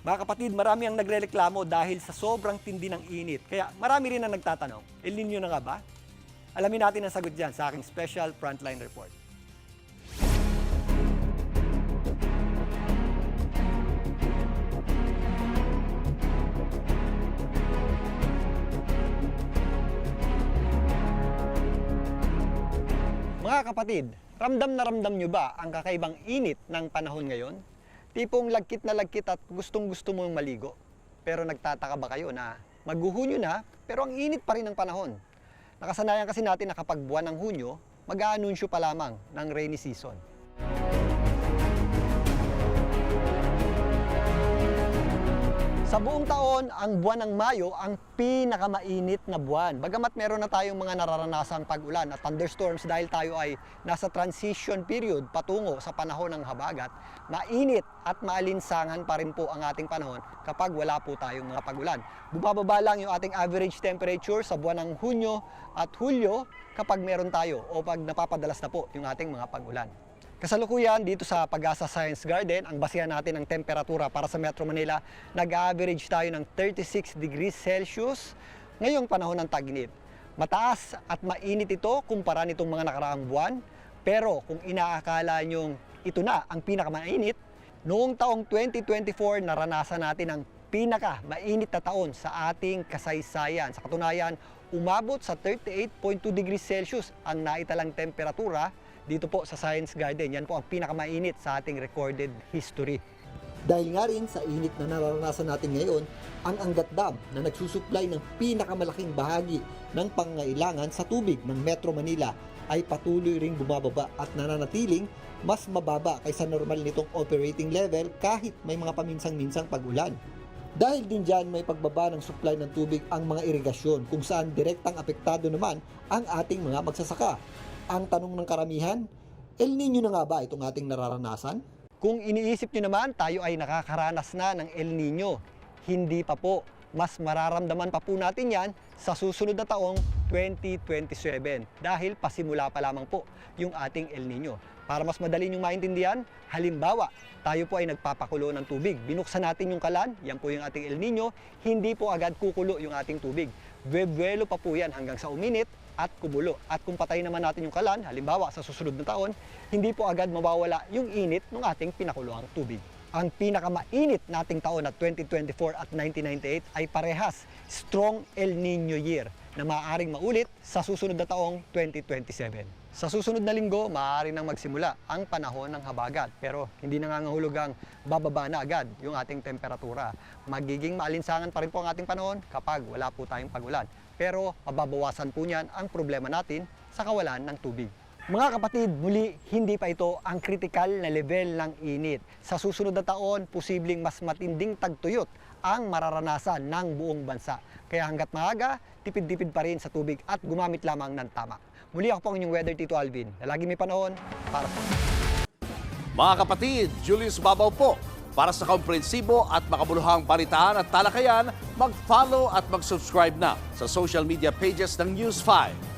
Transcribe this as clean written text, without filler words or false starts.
Mga kapatid, marami ang nagrereklamo dahil sa sobrang tindi ng init. Kaya marami rin ang nagtatanong, El Nino na nga ba? Alamin natin ang sagot dyan sa aking special Frontline Report. Mga kapatid, ramdam na ramdam nyo ba ang kakaibang init ng panahon ngayon? Tipong lagkit na lagkit at gustong-gusto mong maligo. Pero nagtataka ba kayo na maghuhunyo na pero ang init pa rin ng panahon? Nakasanayan kasi natin na kapag buwan ng Hunyo, mag-aanunsyo pa lamang ng rainy season. Sa buong taon, ang buwan ng Mayo ang pinakamainit na buwan. Bagamat meron na tayong mga nararanasang pag-ulan at thunderstorms dahil tayo ay nasa transition period patungo sa panahon ng habagat, mainit at maalinsangan pa rin po ang ating panahon kapag wala po tayong mga pag-ulan. Bumababa lang yung ating average temperature sa buwan ng Hunyo at Hulyo kapag meron tayo o pag napapadalas na po yung ating mga pag-ulan. Kasalukuyan dito sa Pag-asa Science Garden, ang basihan natin ng temperatura para sa Metro Manila, nag-average tayo ng 36 degrees Celsius ngayong panahon ng tag-init. Mataas at mainit ito kumpara nitong mga nakaraang buwan, pero kung inaakala nyong ito na ang pinakamainit, noong taong 2024 naranasan natin ang pinakamainit na taon sa ating kasaysayan. Sa katunayan, umabot sa 38.2 degrees Celsius ang naitalang temperatura dito po sa Science Garden. Yan po ang pinakamainit sa ating recorded history. Dahil nga rin sa init na nararanasan natin ngayon, ang Angat Dam na nagsusupply ng pinakamalaking bahagi ng pangangailangan sa tubig ng Metro Manila ay patuloy ring bumababa at nananatiling mas mababa kaysa normal nitong operating level kahit may mga paminsang-minsang pag-ulan. Dahil din dyan may pagbaba ng supply ng tubig ang mga irigasyon kung saan direktang apektado naman ang ating mga magsasaka. Ang tanong ng karamihan, El Nino na nga ba itong ating nararanasan? Kung iniisip nyo naman, tayo ay nakakaranas na ng El Nino. Hindi pa po. Mas mararamdaman pa po natin yan sa susunod na taong 2027 dahil pasimula pa lamang po yung ating El Nino. Para mas madali nyong maintindihan, halimbawa, tayo po ay nagpapakulo ng tubig. Binuksan natin yung kalan, yan po yung ating El Nino, hindi po agad kukulo yung ating tubig. Buwelo pa po yan hanggang sa uminit at kumulo. At kung patay naman natin yung kalan, halimbawa sa susunod na taon, hindi po agad mawawala yung init ng ating pinakuluang tubig. Ang pinakamainit nating taon na 2024 at 1998 ay parehas strong El Nino year na maaaring maulit sa susunod na taong 2027. Sa susunod na linggo, maaari nang magsimula ang panahon ng habagat pero hindi nangangahulugang bababa na agad yung ating temperatura. Magiging maalinsangan pa rin po ang ating panahon kapag wala po tayong pag-ulan. Pero mababawasan po niyan ang problema natin sa kawalan ng tubig. Mga kapatid, muli, hindi pa ito ang kritikal na level ng init. Sa susunod na taon, posibleng mas matinding tagtuyot ang mararanasan ng buong bansa. Kaya hanggat maaga, tipid-tipid pa rin sa tubig at gumamit lamang ng tama. Muli ako po ang inyong weather Tito Alvin. Na lagi may panahon para po. Mga kapatid, Julius Babaw po. Para sa komprehensibo at makabuluhang balitaan at talakayan, mag-follow at mag-subscribe na sa social media pages ng News 5.